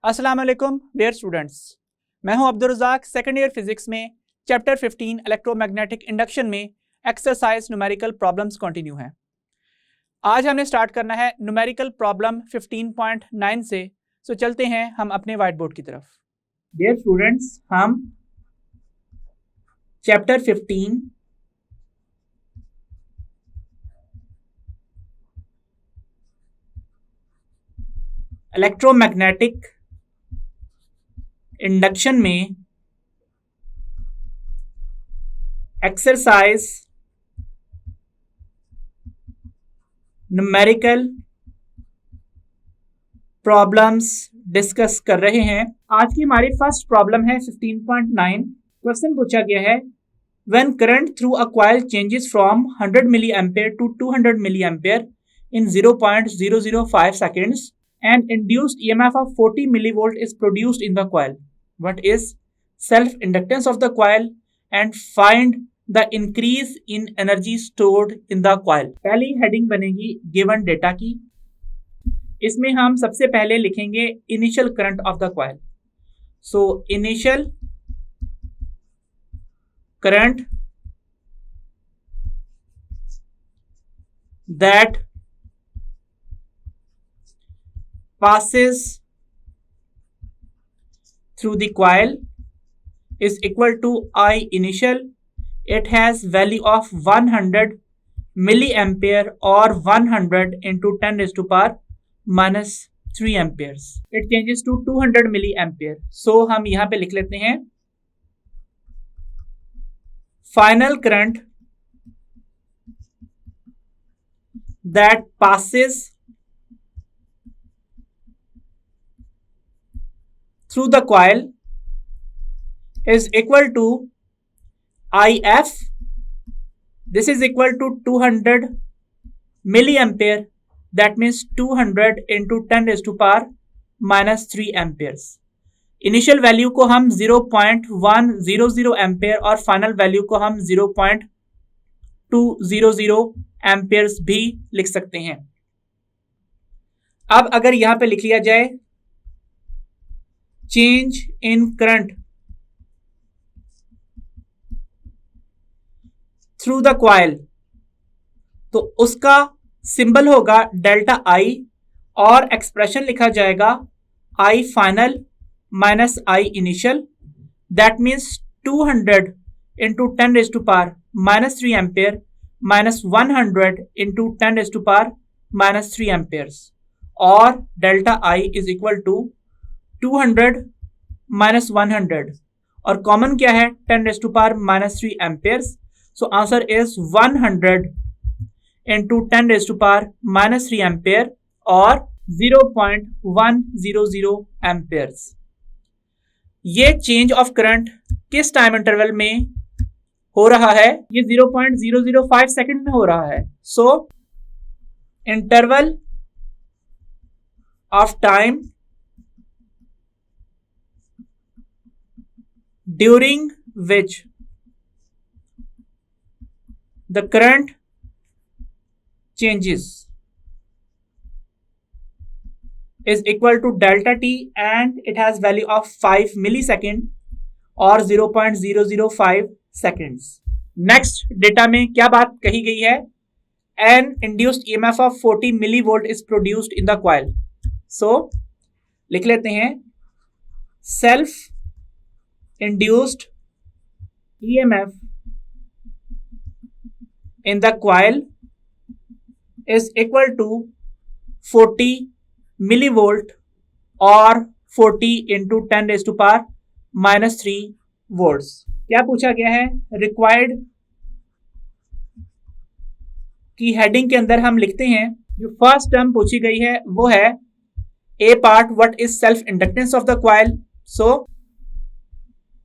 अस्सलाम वालेकुम dear students, मैं हूं Abdul Razzaq. Second year physics में चैप्टर 15 इलेक्ट्रोमैग्नेटिक इंडक्शन में एक्सरसाइज न्यूमेरिकल प्रॉब्लम्स कंटिन्यू हैं। आज हमने स्टार्ट करना है न्यूमेरिकल प्रॉब्लम 15.9 से। सो चलते हैं हम अपने व्हाइट बोर्ड की तरफ। डियर स्टूडेंट्स, हम चैप्टर 15 इलेक्ट्रोमैग्नेटिक इंडक्शन में एक्सरसाइज न्यूमेरिकल प्रॉब्लम्स डिस्कस कर रहे हैं। आज की हमारी फर्स्ट प्रॉब्लम है 15.9। क्वेश्चन पूछा गया है, when current through a coil changes from 100 milliampere to 200 milliampere in 0.005 seconds and induced EMF of 40 millivolt is produced in the coil. What is self inductance of the coil and find the increase in energy stored in the coil. पहली heading बनेगी given data की। इसमें हम सबसे पहले लिखेंगे initial current of the coil. So initial current that passes through the coil is equal to I initial. It has value of 100 milliampere or 100 into 10 raised to power minus 3 amperes. It changes to 200 milliampere. So हम यहाँ पे लिख लेते हैं final current that passes through the coil is equal to IF. This is equal to 200 milliampere. That means 200 into 10 raised to power minus 3 amperes. Initial value को हम 0.100 ampere और final value को हम 0.200 एम्पेयर्स भी लिख सकते हैं। अब अगर यहां पे लिख लिया जाए change in current through the coil, तो उसका सिंबल होगा डेल्टा आई और एक्सप्रेशन लिखा जाएगा I final minus I initial. That means 200 into 10 raise to power minus 3 ampere minus 100 into 10 raise to power minus 3 amperes, और delta I is equal to 200 minus 100 और common क्या है 10 raise to power minus 3 amperes. So answer is 100 into 10 raise to power minus 3 ampere और 0.100 amperes. ये change of current किस time interval में हो रहा है? ये 0.005 सेकंड में हो रहा है। So interval of time during which the current changes is equal to delta t and it has value of 5 millisecond or 0.005 seconds. Next data में क्या बात कही गई है? An induced EMF of 40 millivolt is produced in the coil. So लिख लेते हैं self induced EMF in the coil is equal to 40 millivolt or 40 into 10 raised to power minus 3 volts. क्या पूछा गया है? रिक्वायर्ड की हेडिंग के अंदर हम लिखते हैं, जो फर्स्ट टर्म पूछी गई है वो है A part, what is self inductance of the coil. So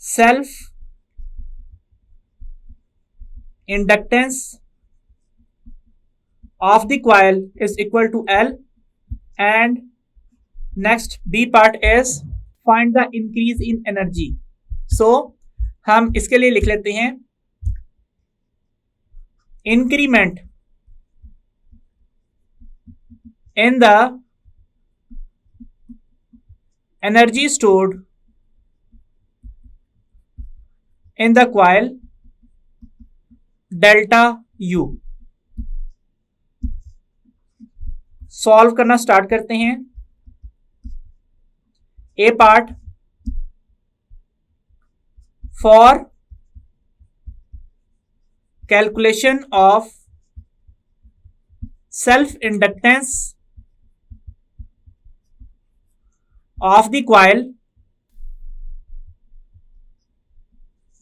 self inductance of the coil is equal to L, and next B part is find the increase in energy. So हम इसके लिए लिख लेते हैं increment in the energy stored in the coil delta U। Solve करना start करते हैं। A part, for calculation of self inductance of the coil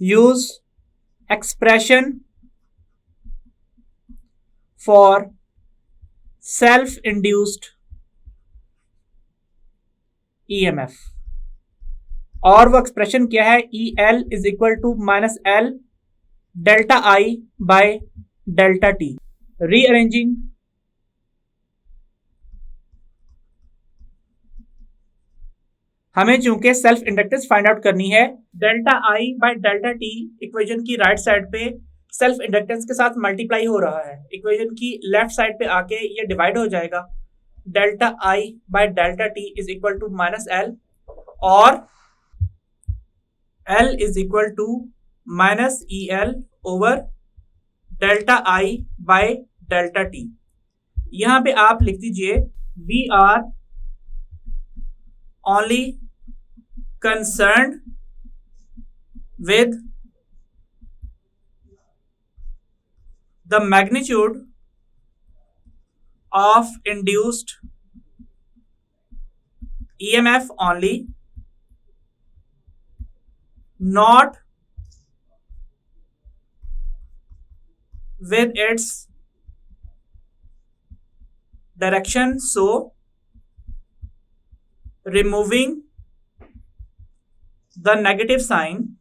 use expression for self induced EMF। और वो एक्सप्रेशन क्या है? EL is equal to minus L delta I by delta T. Rearranging हमें चूंकि self inductance find out करनी है, delta I by delta T equation की right side पे सेल्फ इंडक्टेंस के साथ मल्टीप्लाई हो रहा है, इक्वेशन की लेफ्ट साइड पे आके ये डिवाइड हो जाएगा। Delta I by delta T is equal to minus L और L is equal to minus E L over delta I by delta T. यहां पे आप लिख दीजिए we are only concerned with the magnitude of induced EMF only, not with its direction. So removing the negative sign,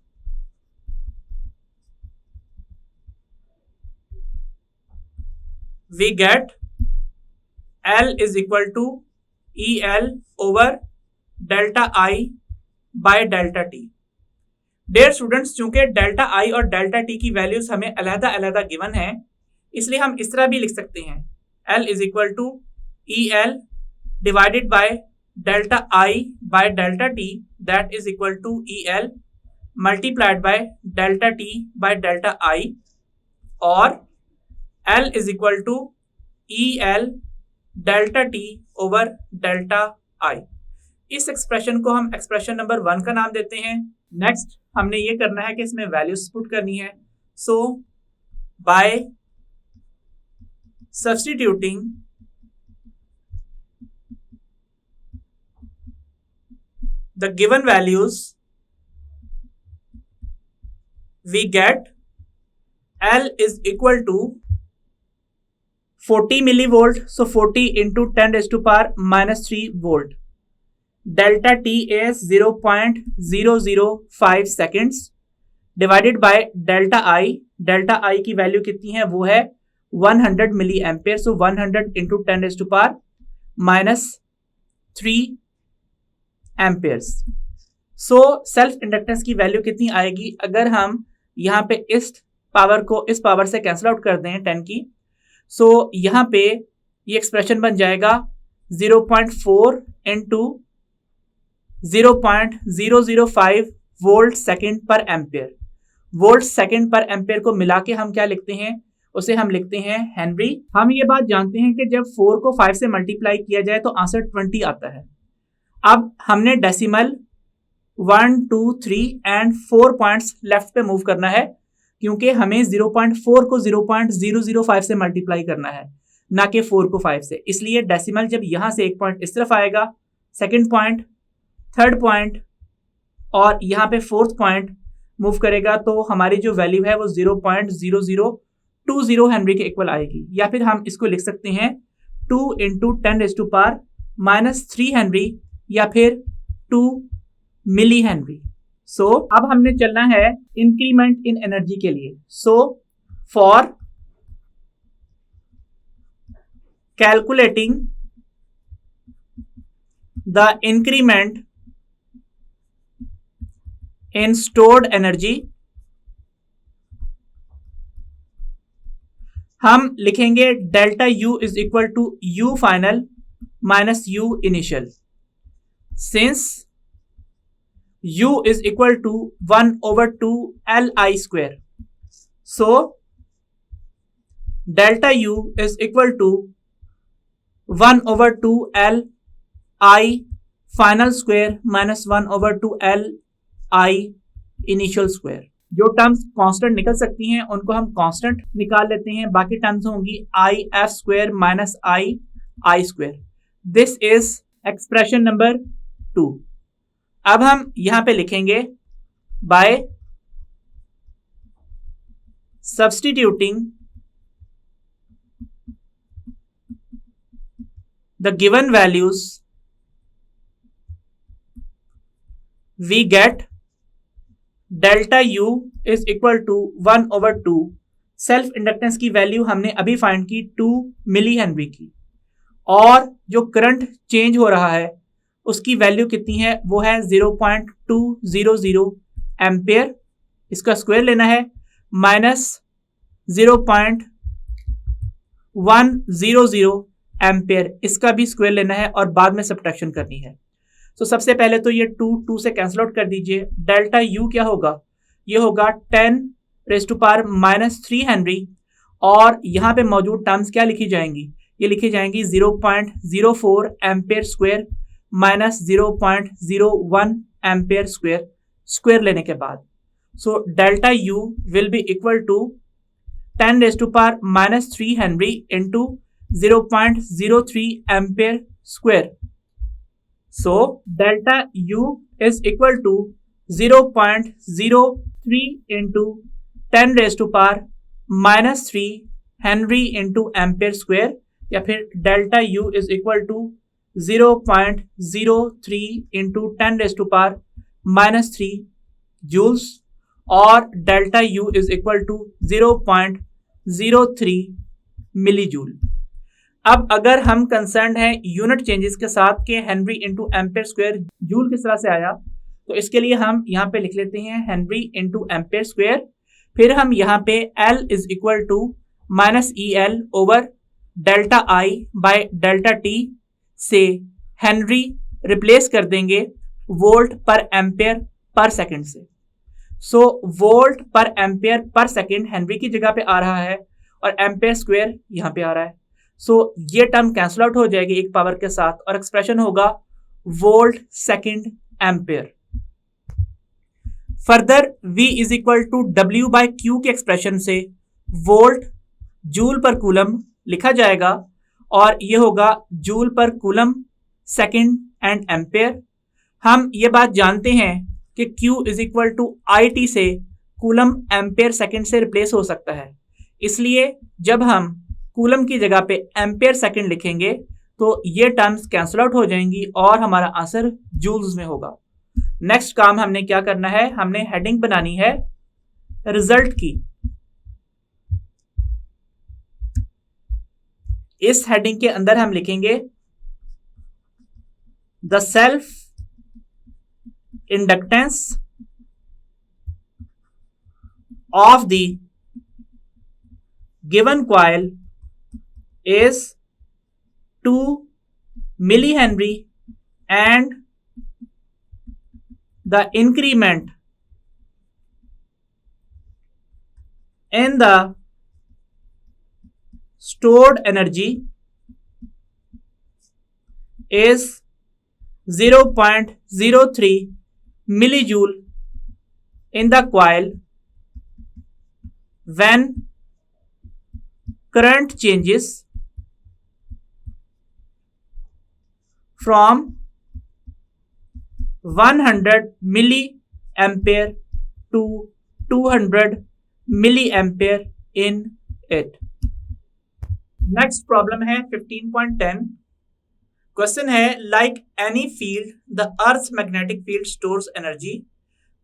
we get L is equal to EL over delta I by delta T। Dear students, चूंकि delta I और delta T की values हमें अलहदा अलहदा given है, इसलिए हम इस तरह भी लिख सकते हैं L is equal to EL divided by delta I by delta T, that is equal to EL multiplied by delta T by delta I, और L is equal to EL delta T over delta I. इस expression को हम expression number 1 का नाम देते हैं। Next हमने ये करना है कि इसमें वैल्यूज पुट करनी है। So by substituting the given values we get L is equal to 40 millivolt, so 40 into 10 raised to power minus 3 volt. Delta T is 0.005 seconds divided by delta I. Delta I की value कितनी है? वो है 100 milliampere, so 100 into 10 raised to power minus 3 amperes. So self inductance की value कितनी आएगी? अगर हम यहाँ पे इस पावर को इस पावर से कैंसिल आउट कर दें 10 की, सो यहाँ पे ये एक्सप्रेशन बन जाएगा 0.4 into 0.005 volt second per ampere. Volt second per ampere को मिला के हम क्या लिखते हैं? उसे हम लिखते हैं हेनरी। हम ये बात जानते हैं कि जब 4 को 5 से मल्टीप्लाई किया जाए तो आंसर 20 आता है। अब हमने डेसिमल 1, 2, 3 एंड 4 पॉइंट्स लेफ्ट पे मूव करना है, क्योंकि हमें 0.4 को 0.005 से मल्टीप्लाई करना है, ना कि 4 को 5 से। इसलिए डेसिमल जब यहां से एक पॉइंट इस तरफ आएगा, सेकंड पॉइंट, थर्ड पॉइंट और यहाँ पे फोर्थ पॉइंट मूव करेगा, तो हमारी जो वैल्यू है वो 0.0020 हेनरी के इक्वल आएगी। या फिर हम इसको लिख सकते हैं 2 into 10 raise to power minus 3 henry या फिर 2 मिली हेनरी। सो अब हमने चलना है इंक्रीमेंट इन एनर्जी के लिए। So for calculating the increment in stored energy, हम लिखेंगे delta U is equal to U final minus U initial. Since U is equal to 1/2 Li square. So delta U is equal to 1/2 Li final square minus 1/2 Li initial square. जो terms constant निकल सकती हैं उनको हम constant निकाल लेते हैं. बाकी टर्म्स होंगी I F square minus I square. This is expression number 2. अब हम यहां पे लिखेंगे by substituting the given values we get delta U is equal to 1/2. Self inductance की वैल्यू हमने अभी फाइंड की 2 मिली हेनरी की, और जो करंट चेंज हो रहा है उसकी वैल्यू कितनी है, वो है 0.200 एम्पेयर. इसका स्क्वायर लेना है माइनस 0.100 एम्पेयर, इसका भी स्क्वायर लेना है और बाद में सब्ट्रैक्शन करनी है. तो सबसे पहले तो ये 2 से कैंसिल आउट कर दीजिए. डेल्टा यू क्या होगा, ये होगा 10⁻³ हेनरी, और यहाँ पे मौजूद टर्म्स क्या लिखी जाएंगी, ये लिखी जाएंगी 0.04 ampere square minus 0.01 ampere square, square लेने के बाद. So delta U will be equal to 10⁻³ henry into 0.03 ampere square. So delta U is equal to 0.03 into 10⁻³ henry into ampere square, या फिर delta U is equal to 0.03 into 10⁻³ joules, और delta U is equal to 0.03 milli joule. अब अगर हम concern है unit changes के साथ के Henry into ampere square joule किस तरह से आया, तो इसके लिए हम यहाँ पे लिख लेते हैं हेनरी इंटू एम्पेयर स्क्वायर. फिर हम यहाँ पे L is equal to minus EL over delta I by delta T से हेनरी रिप्लेस कर देंगे वोल्ट पर एम्पेयर पर सेकेंड से. सो वोल्ट पर एम्पेयर पर सेकेंड हेनरी की जगह पे आ रहा है और एम्पेयर स्क्वायर यहाँ पे आ रहा है. सो ये टर्म कैंसिल आउट हो जाएगी एक पावर के साथ, और एक्सप्रेशन होगा volt second ampere. Further V is equal to W बाय Q के एक्सप्रेशन से वोल्ट जूल पर कूलम लिखा जाएगा, और ये होगा जूल पर कूलम सेकेंड एंड एम्पेयर. हम ये बात जानते हैं कि Q is equal to IT से कूलम एम्पेयर सेकेंड से रिप्लेस हो सकता है, इसलिए जब हम कूलम की जगह पे एम्पेयर सेकेंड लिखेंगे तो ये टर्म्स कैंसिल आउट हो जाएंगी और हमारा आंसर जूल्स में होगा. नेक्स्ट काम हमने क्या करना है, हमने हेडिंग बनानी है रिजल्ट की. इस हेडिंग के अंदर हम लिखेंगे the self inductance of the given coil is 2 millihenry and the increment in the stored energy is 0.03 millijoule in the coil when current changes from 100 milliampere to 200 milliampere in it. Next problem है 15.10. Question है like any field the earth magnetic field stores energy.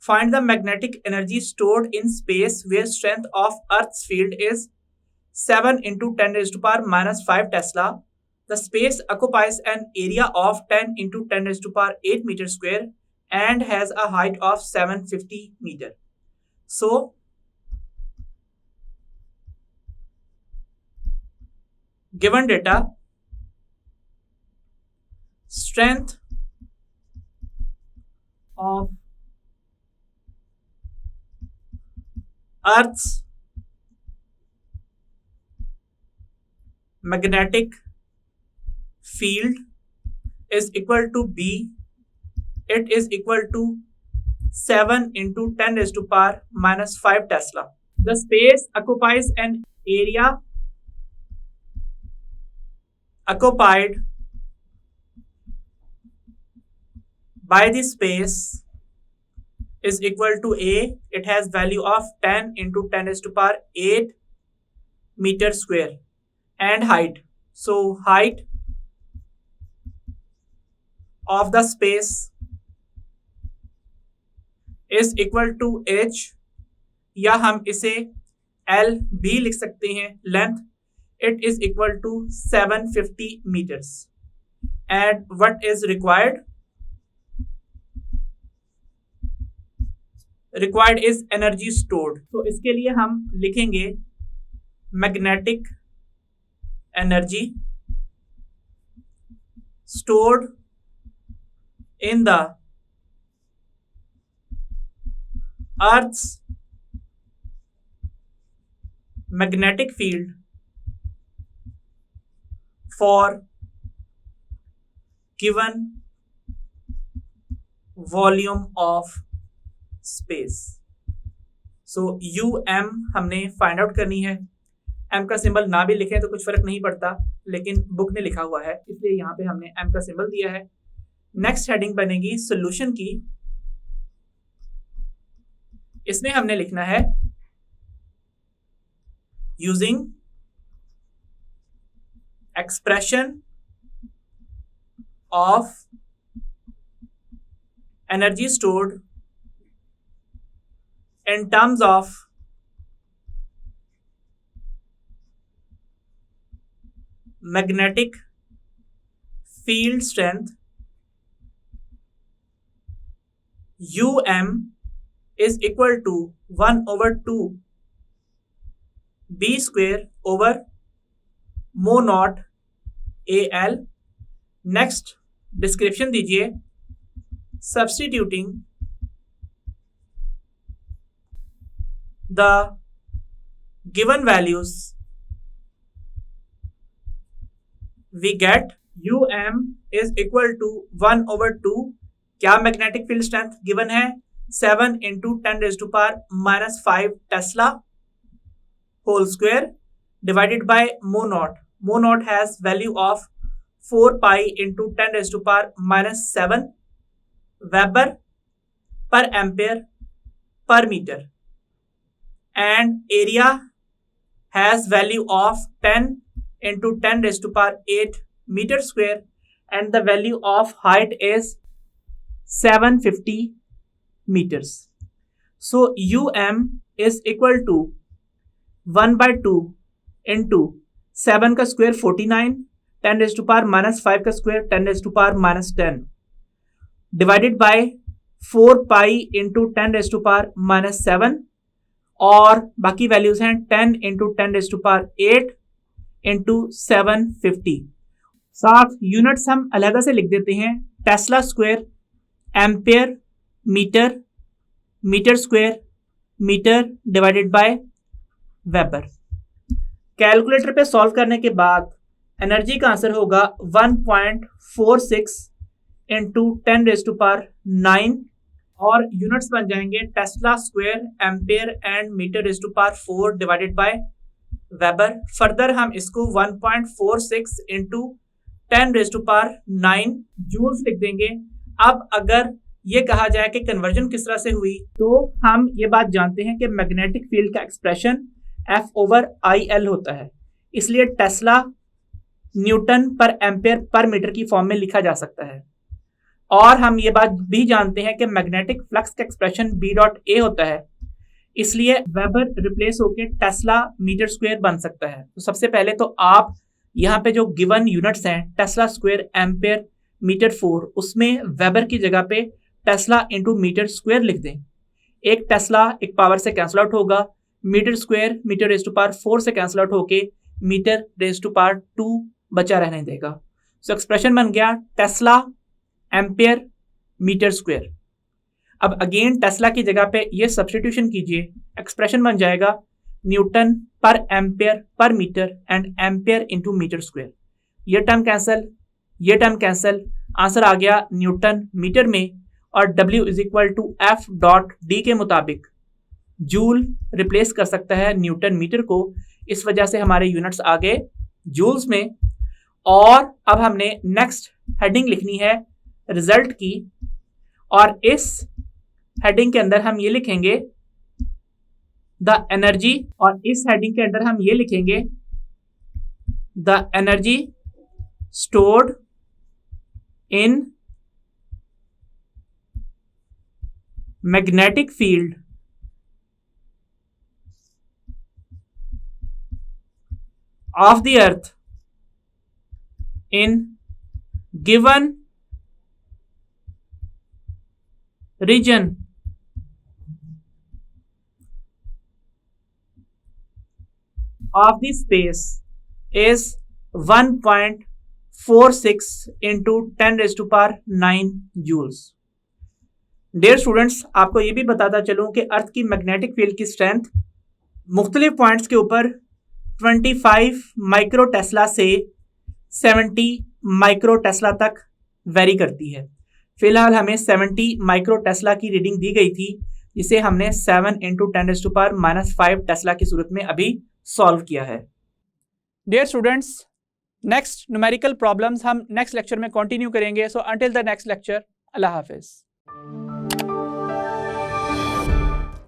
Find the magnetic energy stored in space where strength of earth field is 7 into 10⁻⁻5 Tesla. The space occupies an area of 10 into 10⁸ meter square and has a height of 750 meter. So, given data, strength of Earth's magnetic field is equal to B. It is equal to 7 into 10 raised to power minus 5 Tesla. The space occupies an area occupied by the space is equal to A. It has value of 10 into 10 raised to power 8 meter square and height. So height of the space is equal to h, या हम इसे L भी लिख सकते हैं. Length it is equal to 750 meters. And what is required? Required is energy stored. तो इसके लिए हम लिखेंगे magnetic energy stored in the Earth's magnetic field for given volume of space. So UM हमने फाइंड आउट करनी है. M का symbol ना भी लिखें तो कुछ फर्क नहीं पड़ता, लेकिन बुक ने लिखा हुआ है इसलिए यहाँ पे हमने M का सिंबल दिया है. नेक्स्ट हेडिंग बनेगी सॉल्यूशन की. इसमें हमने लिखना है using expression of energy stored in terms of magnetic field strength, UM is equal to 1 over 2 B square over mu naught AL. Next description दीजिए. Substituting the given values, we get UM is equal to 1 over 2. क्या magnetic field strength given है? 7 into 10 raised to power minus 5 Tesla whole square divided by mu naught. Mu naught has value of 4 pi into 10 raised to power minus 7 Weber per ampere per meter. And area has value of 10 into 10 raised to power 8 meter square, and the value of height is 750 meters. So UM is equal to 1 by 2 into 7 का square 49, 10 raised to power minus 5 का square 10 raised to power minus 10 divided by 4 pi into 10 raised to power minus 7, और बाकी values हैं 10 into 10 raise to power 8 into 750. साथ units हम अलग से लिख देते हैं. Tesla square, ampere, metre, metre square, metre divided by weber. Calculator पे सॉल्व करने के बाद एनर्जी का आंसर होगा 1.46 इंटू 10 रेज़ टू पावर 9, और यूनिट्स बन जाएंगे tesla square, ampere and metre raise to power 4 divided by weber. Further हम इसको 1.46 into 10 raise to power 9 joules लिख देंगे. अब अगर ये कहा जाए कि कन्वर्जन किस तरह से हुई, तो हम ये बात जानते हैं कि मैग्नेटिक फील्ड का एक्सप्रेशन F ओवर IL होता है, इसलिए टेस्ला न्यूटन पर एम्पेयर पर मीटर की फॉर्म में लिखा जा सकता है. और हम ये बात भी जानते हैं कि मैग्नेटिक फ्लक्स का एक्सप्रेशन B डॉट A होता है, इसलिए वेबर रिप्लेस होकर टेस्ला मीटर स्क्वायर बन सकता है. तो सबसे पहले तो आप यहाँ पे जो गिवन यूनिट्स हैं टेस्ला स्क्वायर, एम्पेयर, मीटर 4, उसमें वेबर की जगह पे टेस्ला इंटू मीटर स्क्वायर लिख दें. एक टेस्ला एक पावर से कैंसिल आउट होगा, metre square metre raise to power 4 से कैंसिल आउट होके मीटर रेज़ टू पावर 2 बचा रहने देगा. सो एक्सप्रेशन बन गया टेस्ला एम्पेयर मीटर स्क्वायर. अब अगेन टेस्ला की जगह पे ये सब्स्टिट्यूशन कीजिए, एक्सप्रेशन बन जाएगा न्यूटन पर एम्पेयर पर metre and ampere into metre square. ये टर्म कैंसल, ये टर्म कैंसल, आंसर आ गया न्यूटन मीटर में, और W is equal to F dot d के मुताबिक जूल रिप्लेस कर सकता है न्यूटन मीटर को, इस वजह से हमारे यूनिट्स आ गए जूल्स में। और अब हमने नेक्स्ट हेडिंग लिखनी है रिजल्ट की, और इस हेडिंग के अंदर हम ये लिखेंगे द एनर्जी, और इस हेडिंग के अंदर हम ये लिखेंगे the energy stored in magnetic field of the earth in given region of the space is 1.46 into 10 raised to power 9 joules। Dear students, आपको ये भी बताता चलूं कि अर्थ की मैग्नेटिक फील्ड की स्ट्रेंथ मुख्तलिफ पॉइंट्स के ऊपर 25 माइक्रो टेस्ला से 70 माइक्रो टेस्ला तक वेरी करती है। फिलहाल हमें 70 माइक्रो टेस्ला की रीडिंग दी गई थी, जिसे हमने 7 इंटू 10⁻⁻5 टेस्ला की सूरत में अभी सॉल्व किया है। Dear students, next numerical problems हम नेक्स्ट लेक्चर में कंटिन्यू करेंगे। So until the next lecture, Allah Hafiz.